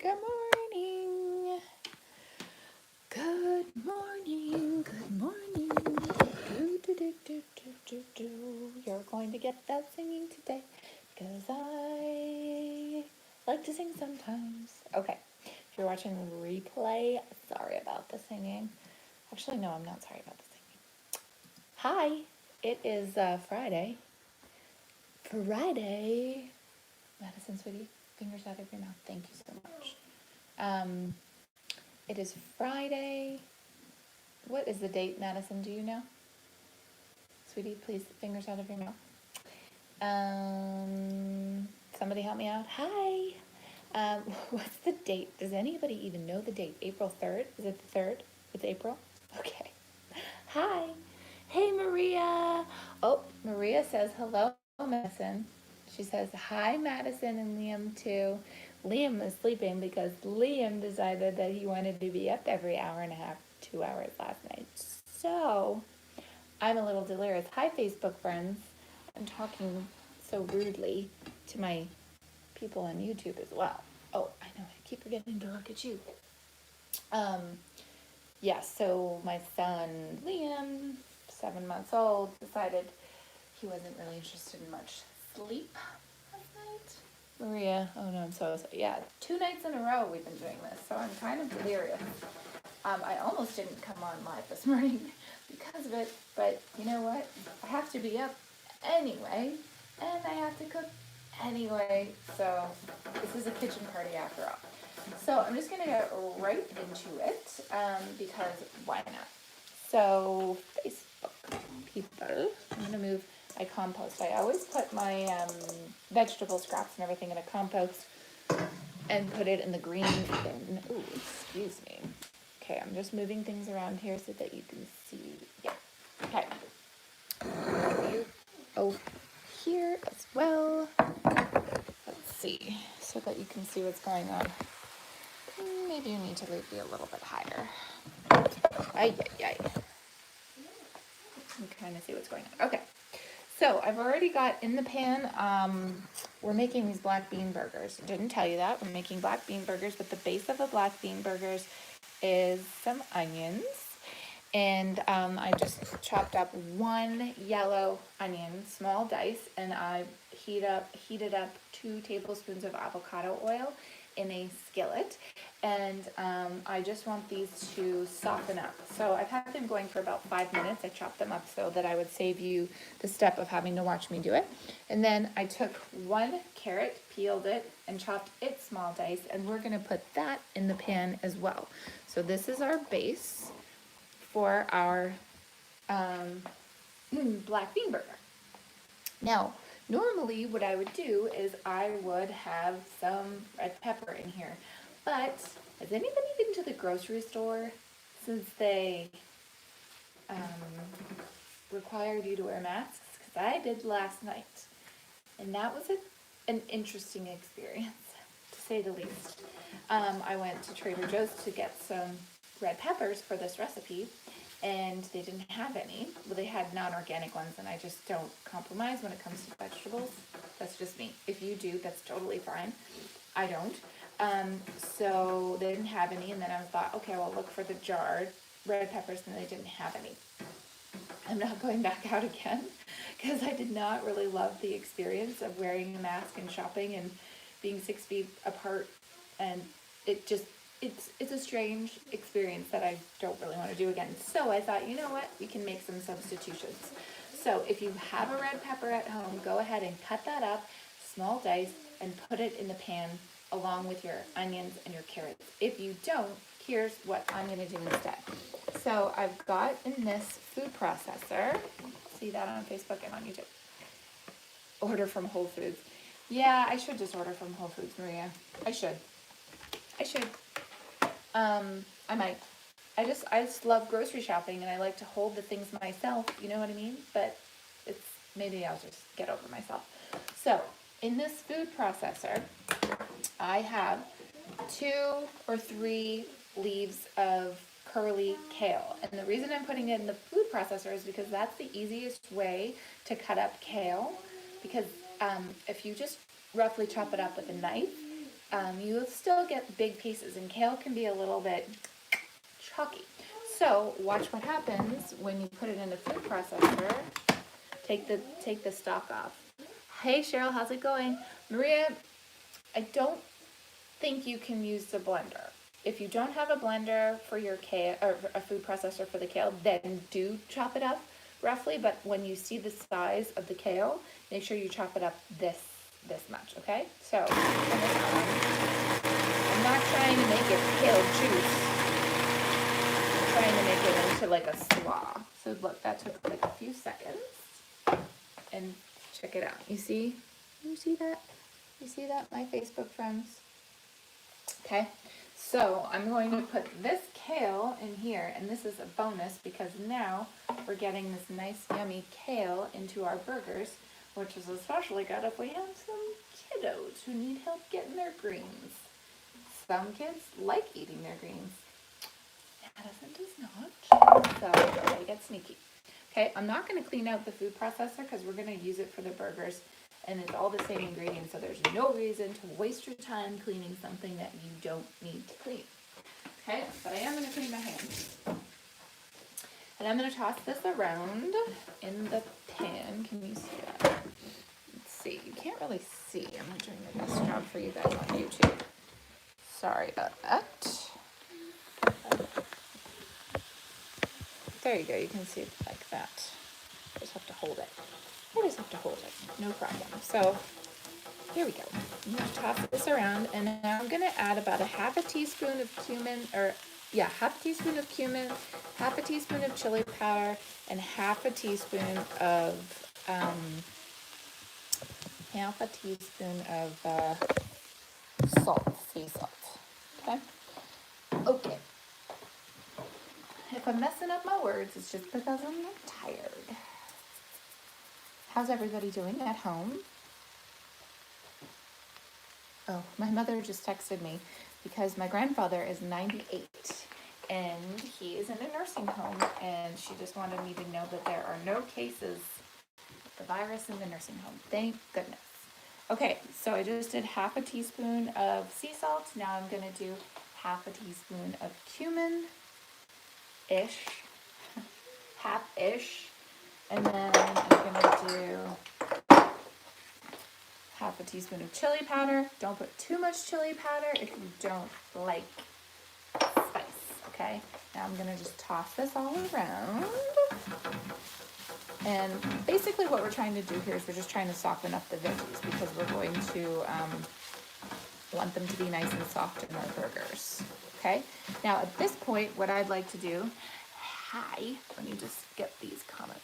Good morning. Good morning. Good morning. Do. You're going to get that singing today because I like to sing sometimes. Okay. If you're watching the replay, sorry about the singing. Actually, no, I'm not sorry about the singing. Hi. It is Friday. Friday. Madison, sweetie, fingers out of your mouth. Thank you so much. It is Friday. What is the date, Madison? Do you know? Sweetie, please, fingers out of your mouth. Somebody help me out. Hi. What's the date? Does anybody even know the date? April 3rd? Is it the 3rd? It's April? Okay. Hi. Hey, Maria. Oh, Maria says hello, Madison. She says, hi, Madison and Liam, too. Liam is sleeping because Liam decided that he wanted to be up every hour and a half, 2 hours last night. So, I'm a little delirious. Hi, Facebook friends. I'm talking so rudely to my people on YouTube as well. Oh, I know. I keep forgetting to look at you. Yes, so my son, Liam, 7 months old, decided he wasn't really interested in much sleep last night. Maria, oh no, I'm so sorry. Yeah, 2 nights in a row we've been doing this, so I'm kind of delirious. I almost didn't come on live this morning because of it, but you know what? I have to be up anyway, and I have to cook anyway, so this is a kitchen party after all. So I'm just going to get right into it because why not? So Facebook people, I'm going to move my compost. I always put my vegetable scraps and everything in a compost and put it in the green bin. Ooh, excuse me. Okay, I'm just moving things around here so that you can see. Yeah. Okay. Oh, here as well. Let's see, so that you can see what's going on. Maybe you need to be a little bit higher. Ay. I'm trying to see what's going on. Okay. So I've already got in the pan, we're making these black bean burgers. Didn't tell you that. We're making black bean burgers, but the base of the black bean burgers is some onions. And I just chopped up 1 yellow onion, small dice, and I heated up 2 tablespoons of avocado oil in a skillet. And I just want these to soften up. So I've had them going for about 5 minutes. I chopped them up so that I would save you the step of having to watch me do it. And then I took 1 carrot, peeled it, and chopped it small dice, and we're gonna put that in the pan as well. So this is our base for our black bean burger. Now, normally what I would do is I would have some red pepper in here. But has anybody been to the grocery store since they required you to wear masks? Because I did last night. And that was an interesting experience, to say the least. I went to Trader Joe's to get some red peppers for this recipe, and they didn't have any. Well, they had non-organic ones, and I just don't compromise when it comes to vegetables. That's just me. If you do, that's totally fine. I don't. So they didn't have any, and then I thought, okay, well, I'll look for the jarred red peppers, and they didn't have any. I'm not going back out again because I did not really love the experience of wearing a mask and shopping and being 6 feet apart, and it's a strange experience that I don't really want to do again. So I thought, you know what, we can make some substitutions. So if you have a red pepper at home, go ahead and cut that up, small dice, and put it in the pan along with your onions and your carrots. If you don't, here's what I'm going to do instead. So I've got in this food processor, see that on Facebook and on YouTube. Order from Whole Foods. Yeah, I should just order from Whole Foods, Maria. I should. I might. I just love grocery shopping, and I like to hold the things myself, you know what I mean? But maybe I'll just get over myself. So in this food processor, I have 2 or 3 leaves of curly kale. And the reason I'm putting it in the food processor is because that's the easiest way to cut up kale. Because if you just roughly chop it up with a knife, you'll still get big pieces, and kale can be a little bit chalky. So watch what happens when you put it in a food processor. Take the stalk off. Hey Cheryl, how's it going? Maria, I don't think you can use the blender. If you don't have a blender for your kale, or a food processor for the kale, then do chop it up roughly, but when you see the size of the kale, make sure you chop it up this much, okay? So, I'm not trying to make it kale juice. I'm trying to make it into like a slaw. So look, that took like a few seconds. And check it out. You see? You see that? You see that, my Facebook friends? Okay. So I'm going to put this kale in here, and this is a bonus because now we're getting this nice yummy kale into our burgers, which is especially good if we have some kiddos who need help getting their greens. Some kids like eating their greens. Madison does not, so I gotta get sneaky. Okay, I'm not going to clean out the food processor because we're going to use it for the burgers, and it's all the same ingredients, so there's no reason to waste your time cleaning something that you don't need to clean. Okay, but I am going to clean my hands. And I'm going to toss this around in the pan. Can you see that? Let's see. You can't really see. I'm not doing the best job for you guys on YouTube. Sorry about that. There you go, you can see it like that. I just have to hold it. No problem. So, here we go. I'm going to toss this around, and now I'm going to add about half a teaspoon of cumin, half a teaspoon of cumin, half a teaspoon of chili powder, and half a teaspoon of salt, sea salt. Okay. If I'm messing up my words, it's just because I'm tired. How's everybody doing at home? Oh, my mother just texted me because my grandfather is 98 and he is in a nursing home, and she just wanted me to know that there are no cases of the virus in the nursing home. Thank goodness. Okay, so I just did half a teaspoon of sea salt. Now I'm going to do half a teaspoon of cumin-ish, half-ish, and then I'm going to do half a teaspoon of chili powder. Don't put too much chili powder if you don't like spice, okay? Now I'm going to just toss this all around. And basically what we're trying to do here is we're just trying to soften up the veggies because we're going to want them to be nice and soft in our burgers, okay? Now at this point, what I'd like to do, hi, let me just get these comments.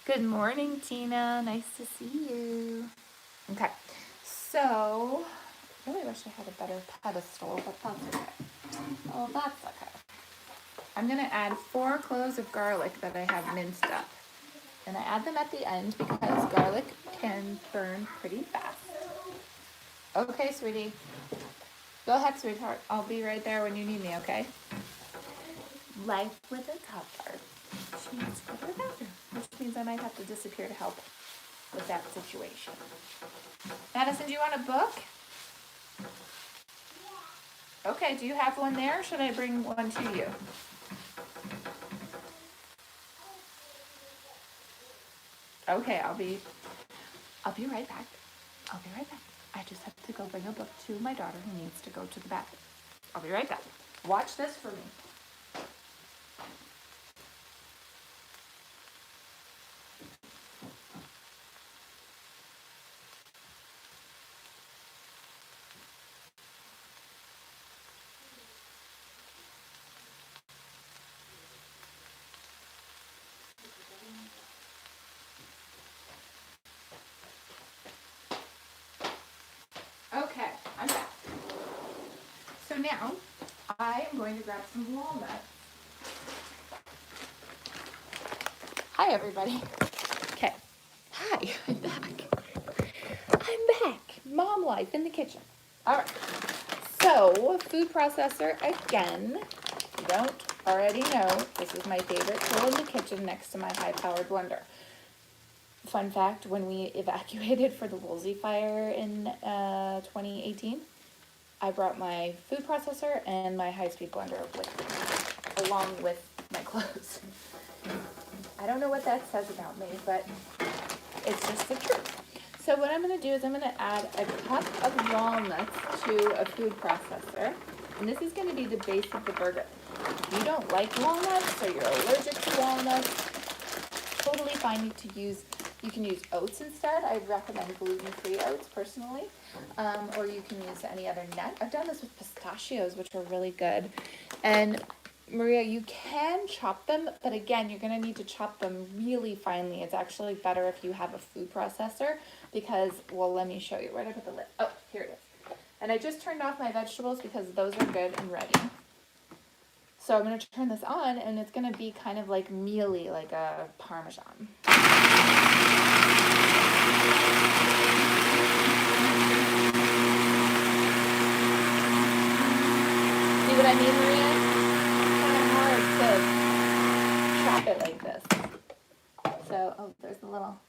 Good morning, Tina. Nice to see you. Okay, so I really wish I had a better pedestal, but that's okay. Oh, that's okay. I'm going to add 4 cloves of garlic that I have minced up. And I add them at the end because garlic can burn pretty fast. Okay, sweetie. Go ahead, sweetheart. I'll be right there when you need me, okay? Life with a toddler. She needs to go to the bathroom, which means I might have to disappear to help with that situation. Madison, do you want a book? Okay, do you have one there, or should I bring one to you? Okay, I'll be right back. I'll be right back. I just have to go bring a book to my daughter who needs to go to the bathroom. I'll be right back. Watch this for me. Okay, I'm back. So now, I am going to grab some walnuts. Hi, everybody. Okay. Hi, I'm back. Mom life in the kitchen. All right. So, food processor again. If you don't already know, this is my favorite tool in the kitchen next to my high-powered blender. fun fact, when we evacuated for the Woolsey fire in 2018, I brought my food processor and my high-speed blender with me, along with my clothes. I don't know what that says about me, but it's just the truth. So what I'm going to do is I'm going to add a cup of walnuts to a food processor. And this is going to be the base of the burger. If you don't like walnuts or you're allergic to walnuts, totally fine you can use oats instead. I recommend gluten-free oats personally. Or you can use any other nut. I've done this with pistachios, which are really good. And Maria, you can chop them, but again, you're going to need to chop them really finely. It's actually better if you have a food processor because, well, let me show you. Where did I put the lid? Oh, here it is. And I just turned off my vegetables because those are good and ready. So I'm going to turn this on, and it's going to be kind of like mealy, like a Parmesan. See what I mean, Maria? Chop it like this. So, oh, there's a little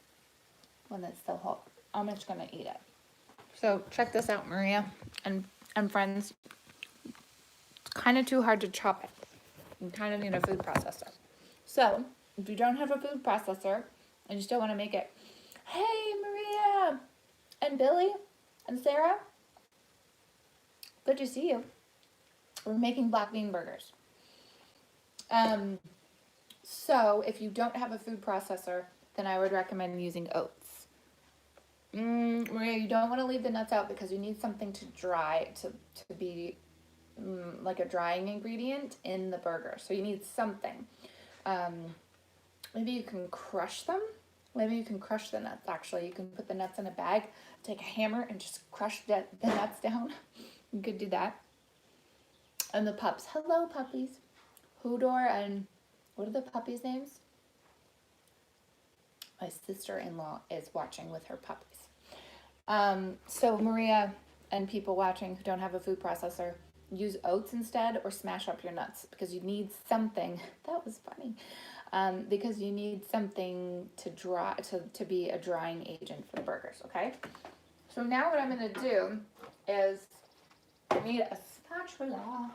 one that's still whole. I'm just gonna eat it. So check this out, Maria and friends. It's kind of too hard to chop it. You kind of need a food processor. So if you don't have a food processor and you still want to make it, hey Maria and Billy and Sarah, good to see you. We're making black bean burgers. So if you don't have a food processor, then I would recommend using oats. Maria, you don't want to leave the nuts out because you need something to dry, to be like a drying ingredient in the burger. So you need something. Maybe you can crush them. Maybe you can crush the nuts, actually. You can put the nuts in a bag, take a hammer, and just crush the nuts down. You could do that. And the pups. Hello, puppies. Hodor and what are the puppies' names? My sister-in-law is watching with her puppies. So Maria and people watching who don't have a food processor, use oats instead or smash up your nuts because you need something. That was funny. Because you need something to dry to be a drying agent for the burgers, okay? So now what I'm going to do is I need a spatula.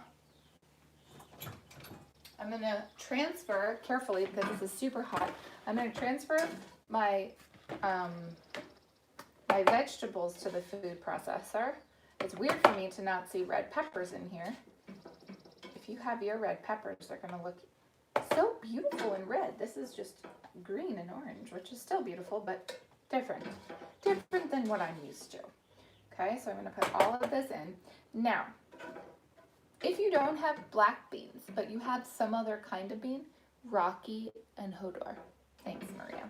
I'm going to transfer carefully because this is super hot. I'm going to transfer my my vegetables to the food processor. It's weird for me to not see red peppers in here. If you have your red peppers, they're going to look so beautiful in red. This is just green and orange, which is still beautiful, but different. Different than what I'm used to. Okay, so I'm going to put all of this in. Now, if you don't have black beans, but you have some other kind of bean, Rocky and Hodor. Thanks, Maria.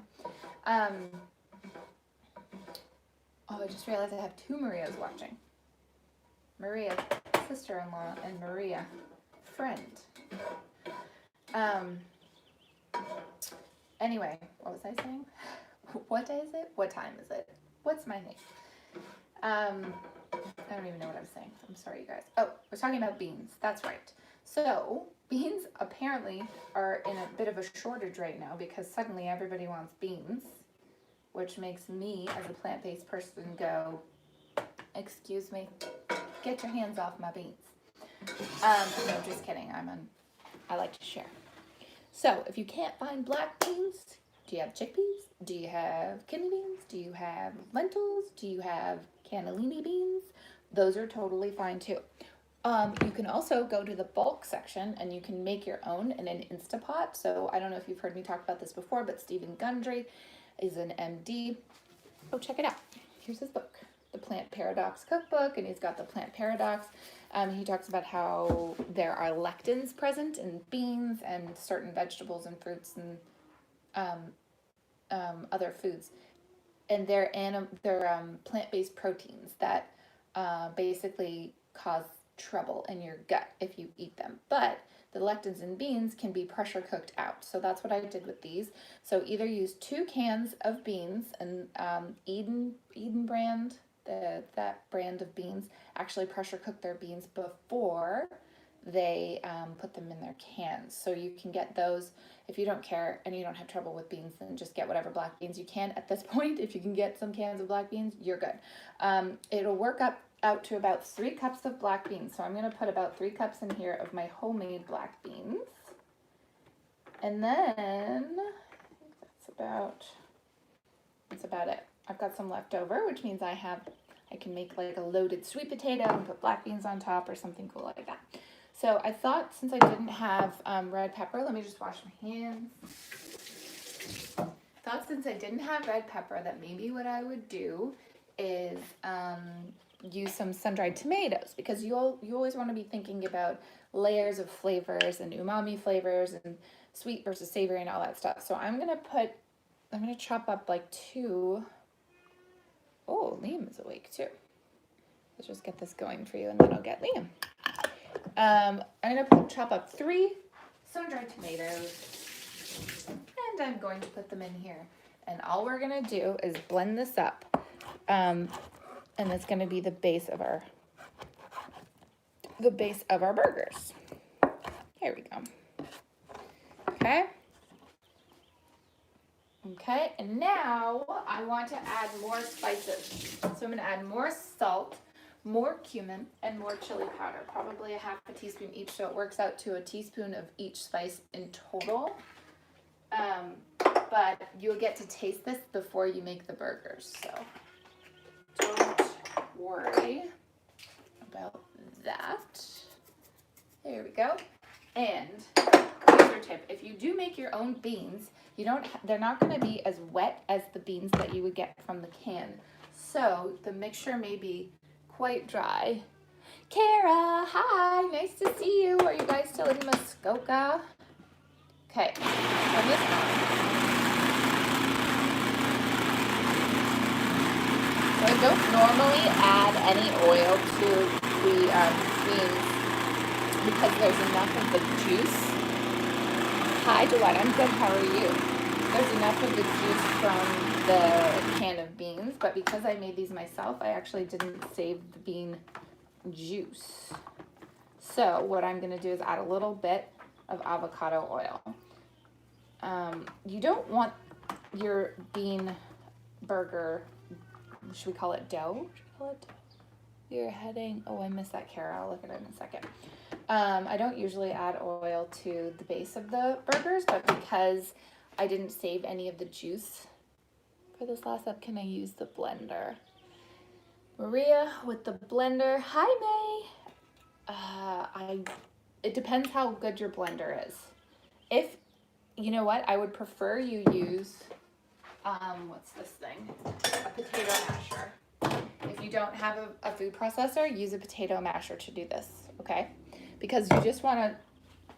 Oh, I just realized I have two Marias watching. Maria, sister-in-law, and Maria, friend. Anyway, what was I saying? What day is it? What time is it? What's my name? I don't even know what I was saying. I'm sorry, you guys. Oh, we're talking about beans. That's right. So, beans apparently are in a bit of a shortage right now because suddenly everybody wants beans, which makes me, as a plant-based person, go, excuse me, get your hands off my beans. No, just kidding. I like to share. So, if you can't find black beans, do you have chickpeas? Do you have kidney beans? Do you have lentils? Do you have cannellini beans? Those are totally fine too. You can also go to the bulk section and you can make your own in an Instapot. So I don't know if you've heard me talk about this before, but Stephen Gundry is an MD. Oh, check it out. Here's his book, The Plant Paradox Cookbook, and he's got the Plant Paradox. He talks about how there are lectins present in beans and certain vegetables and fruits and other foods. And they're plant-based proteins that basically cause trouble in your gut if you eat them. But the lectins in beans can be pressure cooked out. So that's what I did with these. So either use 2 cans of beans, and Eden brand, that brand of beans, actually pressure cook their beans before they put them in their cans. So you can get those if you don't care and you don't have trouble with beans, then just get whatever black beans you can at this point. If you can get some cans of black beans, you're good. It'll work out to about 3 cups of black beans. So I'm going to put about 3 cups in here of my homemade black beans. And then that's about it. I've got some left over, which means I can make like a loaded sweet potato and put black beans on top or something cool like that. So I thought since I didn't have red pepper, let me just wash my hands. Thought since I didn't have red pepper that maybe what I would do is use some sun-dried tomatoes, because you always want to be thinking about layers of flavors and umami flavors and sweet versus savory and all that stuff. So I'm gonna chop up like 2. Oh, Liam is awake too. Let's just get this going for you and then I'll get Liam. I'm gonna chop up 3 sun-dried tomatoes and I'm going to put them in here. And all we're gonna do is blend this up. And it's gonna be the base of our burgers. Here we go. Okay, and now I want to add more spices. So I'm going to add more salt, more cumin, and more chili powder. Probably a half a teaspoon each, so it works out to a teaspoon of each spice in total. But you'll get to taste this before you make the burgers, so don't worry about that. There we go. And here's your tip. If you do make your own beans, they're not going to be as wet as the beans that you would get from the can. So the mixture may be quite dry. Kara, hi, nice to see you. Are you guys still in Muskoka? Okay, turn this on. So I don't normally add any oil to the beans because there's enough of the juice. Hi, Dwight, I'm good, how are you? There's enough of the juice from the can of beans, but because I made these myself, I actually didn't save the bean juice. So what I'm gonna do is add a little bit of avocado oil. You don't want your bean burger, should we call it dough? Should we call it dough? You're heading, oh, I missed that, Kara, I'll look at it in a second. I don't usually add oil to the base of the burgers, but because I didn't save any of the juice for this last step, can I use the blender? Maria with the blender. Hi, May. It depends how good your blender is. If, you know what, I would prefer you use, what's this thing? A potato masher. If you don't have a food processor, use a potato masher to do this, okay? Because you just want to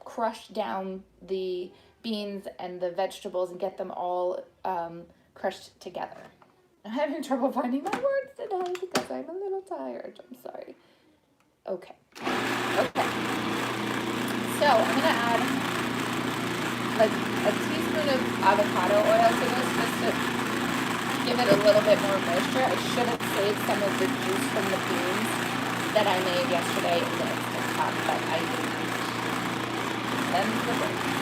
crush down the beans and the vegetables and get them all crushed together. I'm having trouble finding my words today because I'm a little tired. I'm sorry. Okay. So I'm going to add like a teaspoon of avocado oil to this just to give it a little bit more moisture. I should have saved some of the juice from the beans that I made yesterday in the Instant Pot, but I didn't. Then the burgers.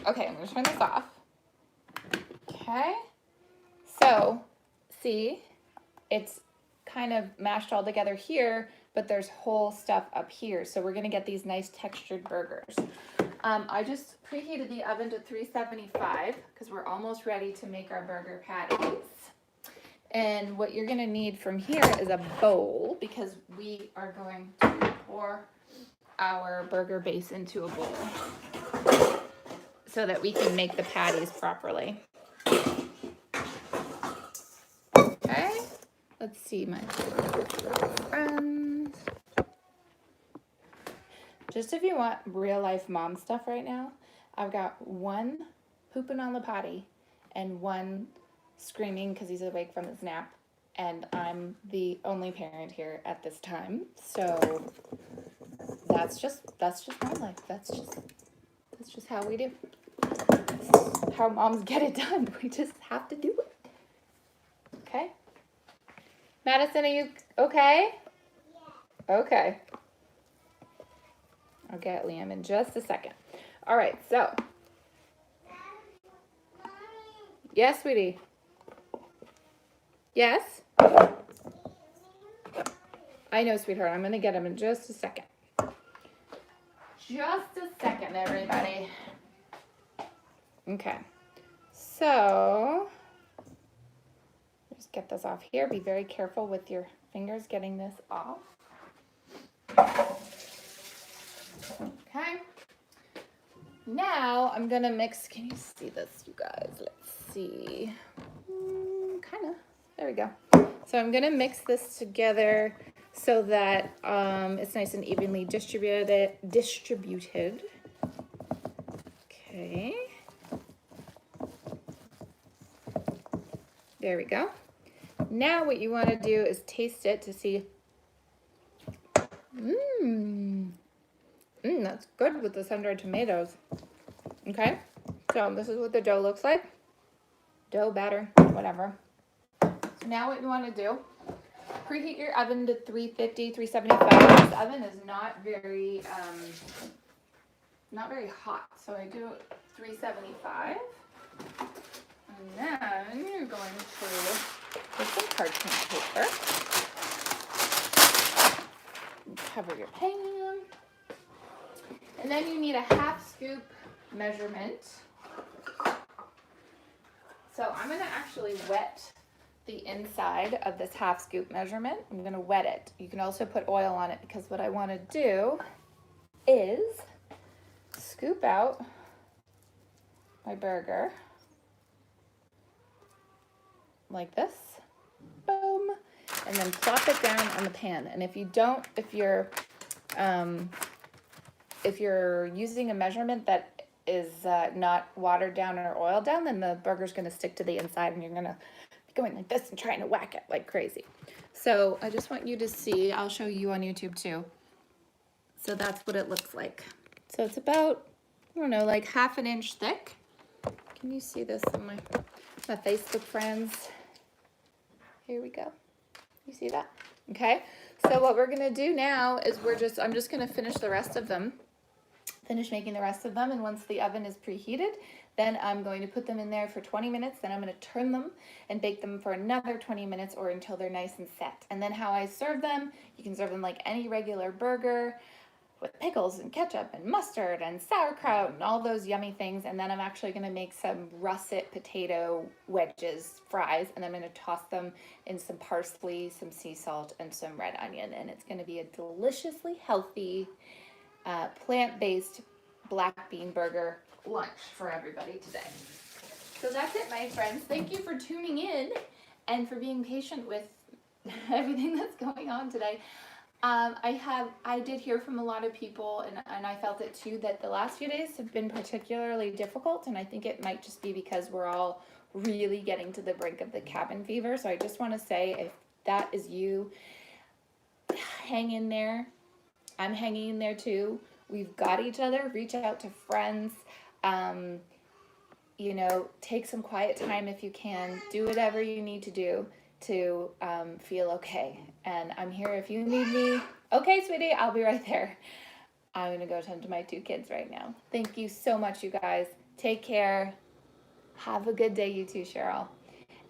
Okay, I'm going to turn this off. Okay. So, see, it's kind of mashed all together here, but there's whole stuff up here. So we're going to get these nice textured burgers. I just preheated the oven to 375 because we're almost ready to make our burger patties. And what you're going to need from here is a bowl because we are going to pour our burger base into a bowl so that we can make the patties properly. Okay, let's see my friends. Just if you want real life mom stuff right now, I've got one pooping on the potty and one screaming because he's awake from his nap, and I'm the only parent here at this time. So that's just my life. That's just how we do. how moms get it done. We just have to do it. Okay? Madison, are you okay? Yeah. Okay. I'll get Liam in just a second. All right, so. Yes, sweetie. Yes? I know, sweetheart. I'm going to get him in just a second. Just a second, everybody. Okay. So, just get this off here. Be very careful with your fingers getting this off. Okay. Now, I'm going to mix. Can you see this, you guys? Let's see. Kind of. There we go. So I'm going to mix this together so that it's nice and evenly distributed. Okay. There we go. Now what you want to do is taste it to see. That's good with the sundried tomatoes. Okay. So this is what the dough looks like. Dough, batter, whatever. So now what you want to do, preheat your oven to 350, 375. This oven is not very hot, so I do 375. And then you're going to take some parchment paper, cover your pan, and then you need a half scoop measurement. So I'm going to actually wet the inside of this half scoop measurement. I'm going to wet it. You can also put oil on it because what I want to do is scoop out my burger like this, boom, and then plop it down on the pan. And if you're using a measurement that is not watered down or oiled down, then the burger's going to stick to the inside and you're going to be going like this and trying to whack it like crazy. So I just want you to see, I'll show you on YouTube too. So that's what it looks like. So it's about, I don't know, like half an inch thick. Can you see this on my Facebook friends? Here we go. You see that? Okay. So what we're going to do now is I'm just going to finish making the rest of them. And once the oven is preheated, then I'm going to put them in there for 20 minutes. Then I'm going to turn them and bake them for another 20 minutes or until they're nice and set. And then how I serve them, you can serve them like any regular burger with pickles and ketchup and mustard and sauerkraut and all those yummy things. And then I'm actually going to make some russet potato wedges, fries, and I'm going to toss them in some parsley, some sea salt, and some red onion. And it's going to be a deliciously healthy, plant-based black bean burger lunch for everybody today. So that's it, my friends. Thank you for tuning in and for being patient with everything that's going on today. I did hear from a lot of people, and I felt it too, that the last few days have been particularly difficult, and I think it might just be because we're all really getting to the brink of the cabin fever. So I just want to say, if that is you, hang in there. I'm hanging in there too. We've got each other. Reach out to friends. Take some quiet time if you can. Do whatever you need to do to feel okay. And I'm here if you need me. Okay, sweetie, I'll be right there. I'm going to go tend to my 2 kids right now. Thank you so much, you guys. Take care. Have a good day, you too, Cheryl.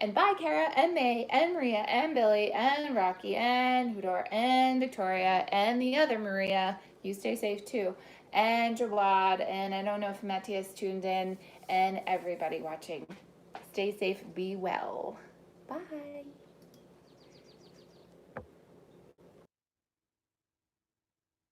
And bye, Kara, and May, and Maria, and Billy, and Rocky, and Hudor, and Victoria, and the other Maria. You stay safe, too. And Jawad, and I don't know if Matthias tuned in, and everybody watching. Stay safe, be well. Bye.